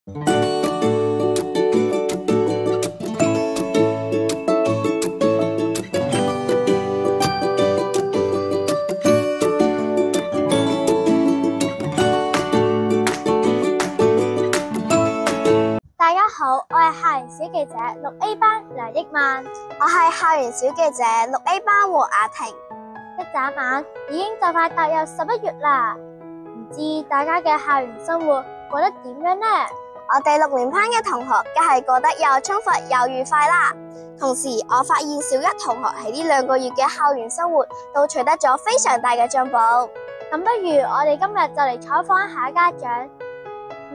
大家好，我係校園小記者6A 班梁益曼，我係校園小記者6A 班黃雅婷。一眨眼已經就快踏入11月啦，唔知大家嘅校園生活過得點樣呢？我哋6年班嘅同學梗係過得又充實又愉快啦。同時，我發現小一同學喺呢2個月嘅校園生活都取得咗非常大嘅進步。咁不如我哋今日就嚟採訪一下家長，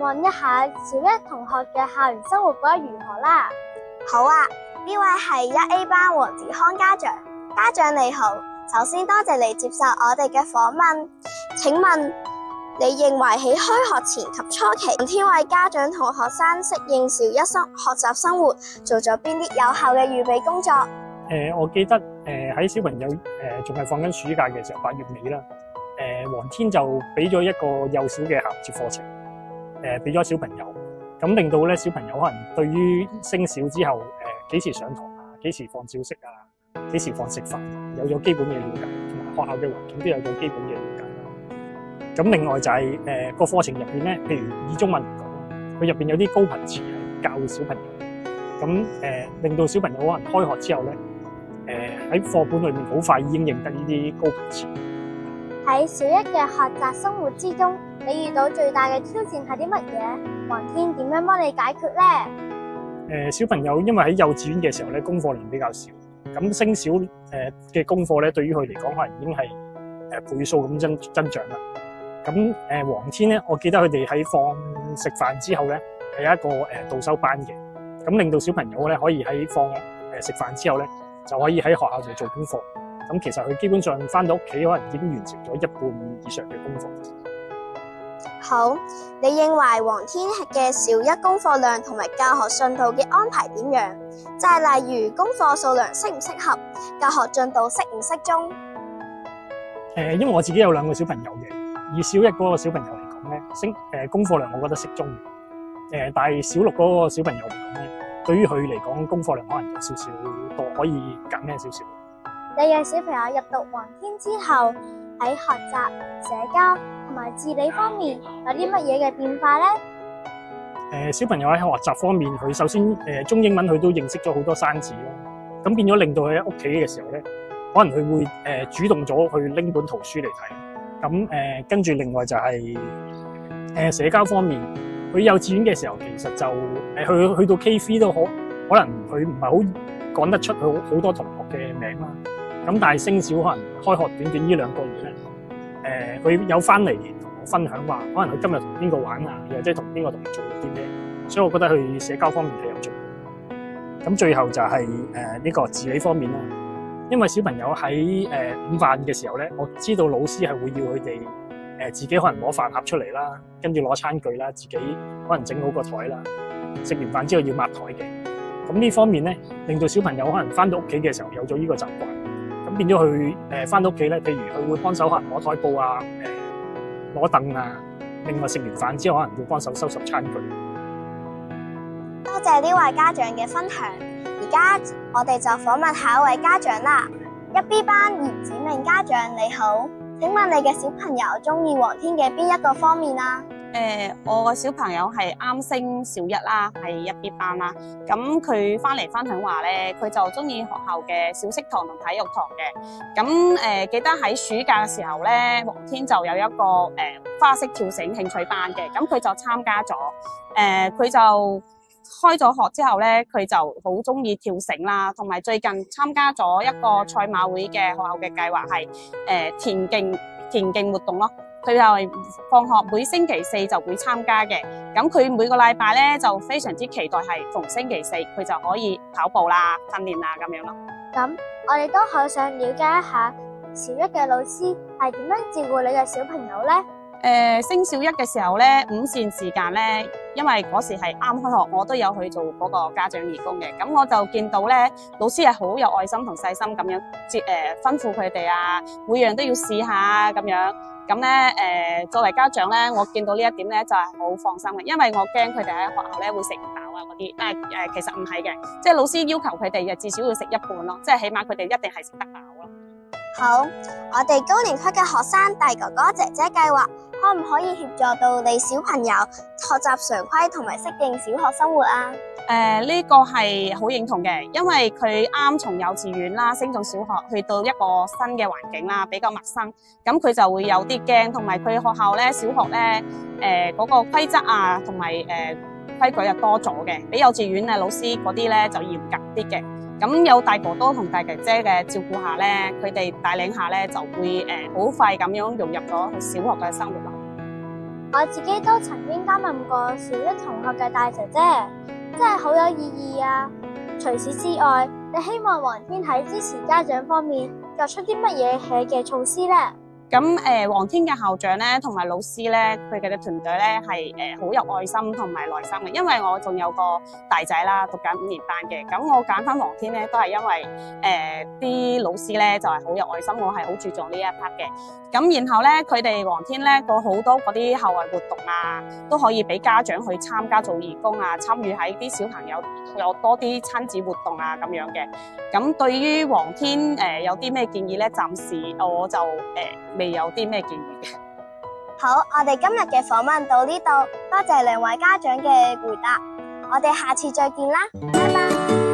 問一下小一同學嘅校園生活過得如何啦。好啊，呢位係1A 班黃子康家長。家長你好，首先多謝你接受我哋嘅訪問。請問你認為喺開學前及初期，黃天為家長同學生適應小一學習生活做咗邊啲有效嘅預備工作？我記得喺小朋友仲係放緊暑假嘅時候，8月尾啦，黃天就俾咗一個幼小嘅銜接課程，俾咗小朋友，咁令到咧小朋友可能對於升小之後幾時上堂啊，幾時放小息啊，幾時放食飯有咗基本嘅了解，同埋學校嘅環境都有咗基本嘅了解。咁另外就係個課程入邊咧，譬如以中文嚟講，佢入邊有啲高頻詞係教小朋友，咁令到小朋友可能開學之後咧，喺課本裏面好快已經認得呢啲高頻詞。喺小一嘅學習生活之中，你遇到最大嘅挑戰係啲乜嘢？黃天點樣幫你解決呢？小朋友因為喺幼稚園嘅時候咧，功課量比較少，咁升小嘅功課咧，對於佢嚟講可能已經係倍數咁增長啦。咁黃天咧，我記得佢哋喺放食飯之後咧，係有一個導修班嘅，咁令到小朋友咧可以喺放食飯之後咧，就可以喺學校度做功課。咁其實佢基本上返到屋企，可能已經完成咗1半以上嘅功課。好，你認為黃天嘅小一功課量同埋教學進度嘅安排點樣？即係例如功課數量適唔適合，教學進度適唔適中？因為我自己有2個小朋友嘅。以小一嗰個小朋友嚟講咧，功課量我覺得適中嘅。但係小6嗰個小朋友嚟講咧，對於佢嚟講功課量可能有少少多，可以減輕少少。你嘅小朋友入讀黃天之後，喺學習、社交同埋自理方面有啲乜嘢嘅變化咧？小朋友喺學習方面，佢首先中英文佢都認識咗好多生字咯，咁變咗令到佢喺屋企嘅時候咧，可能佢會主動咗去拎本圖書嚟睇。咁跟住另外就係社交方面，佢幼稚園嘅時候其實就去到 K3 都可能佢唔係好講得出佢好多同學嘅名啦。咁但係升小可能開學短短呢2個月咧，佢有翻嚟同我分享話，可能佢今日同邊個玩啊，又或者同邊個同學做啲咩，所以我覺得佢社交方面係有進步。咁最後就係呢個自理方面啦。因為小朋友喺午飯嘅時候咧，我知道老師係會要佢哋自己可能攞飯盒出嚟啦，跟住攞餐具啦，自己可能整好個台啦。食完飯之後要抹台嘅。咁呢方面咧，令到小朋友可能翻到屋企嘅時候有咗呢個習慣，咁變咗佢翻到屋企咧，譬如佢會幫手可能攞台布啊、攞凳啊，另外食完飯之後可能會幫手收拾餐具。多謝呢位家長嘅分享。而家我哋就訪問下一位家長啦。1B 班嚴子明家長你好，請問你嘅小朋友中意黃天嘅邊一個方面啊？我個小朋友係啱升小一啦，係1B 班啦。咁佢翻嚟分享話咧，佢就中意學校嘅小息堂同體育堂嘅。咁記得喺暑假嘅時候咧，黃天就有一個花式跳繩興趣班嘅，咁佢就參加咗。佢就開咗學之後咧，佢就好中意跳繩啦，同埋最近參加咗一個賽馬會嘅學校嘅計劃，係田徑活動咯。佢就係放學每星期4就會參加嘅。咁佢每個禮拜咧就非常之期待係逢星期4佢就可以跑步啦、訓練啦咁樣咯。咁我哋都好想了解一下小一嘅老師係點樣照顧你嘅小朋友咧？升小一嘅時候咧，午膳時間咧，因為嗰時係啱開學，我都有去做嗰個家長義工嘅。咁我就見到咧，老師係好有愛心同細心咁樣吩咐佢哋啊，每樣都要試下咁樣。咁咧作為家長咧，我見到呢一點咧就係好放心嘅，因為我驚佢哋喺學校咧會食唔飽啊嗰啲。但係其實唔係嘅，即係老師要求佢哋嘅至少要食一半咯，即係起碼佢哋一定係食得飽咯。好，我哋高年級嘅學生大哥哥姐姐計劃，可唔可以協助到你小朋友學習常規同埋適應小學生活啊？呢個係好認同嘅，因為佢啱從幼稚園啦升到小學，去到一個新嘅環境啦，比較陌生，咁佢就會有啲驚，同埋佢學校咧小學咧嗰個規則啊，同埋規矩又多咗嘅，比幼稚園老師嗰啲咧就嚴格啲嘅。咁有大哥哥同大姐姐嘅照顧下咧，佢哋帶領下咧，就會好快咁樣融入咗小學嘅生活啦。我自己都曾經擔任過小一同學嘅大姐姐，真係好有意義啊！除此之外，你希望黃天喺支持家長方面作出啲乜嘢嘅措施呢？咁黃天嘅校長咧，同埋老師咧，佢哋嘅團隊咧係好有愛心同埋耐心嘅。因為我仲有個大仔啦，讀緊5年班嘅。咁我揀翻黃天咧，都係因為啲老師咧就係好有愛心，我係好注重呢一 part 嘅。咁然後咧，佢哋黃天咧個好多嗰啲校外活動啊，都可以俾家長去參加做義工啊，參與喺啲小朋友有多啲親子活動啊咁樣嘅。咁對於黃天有啲咩建議咧？暫時我就未有啲咩建議嘅。好，我哋今日嘅訪問到呢度，多謝兩位家長嘅回答，我哋下次再見啦，拜拜。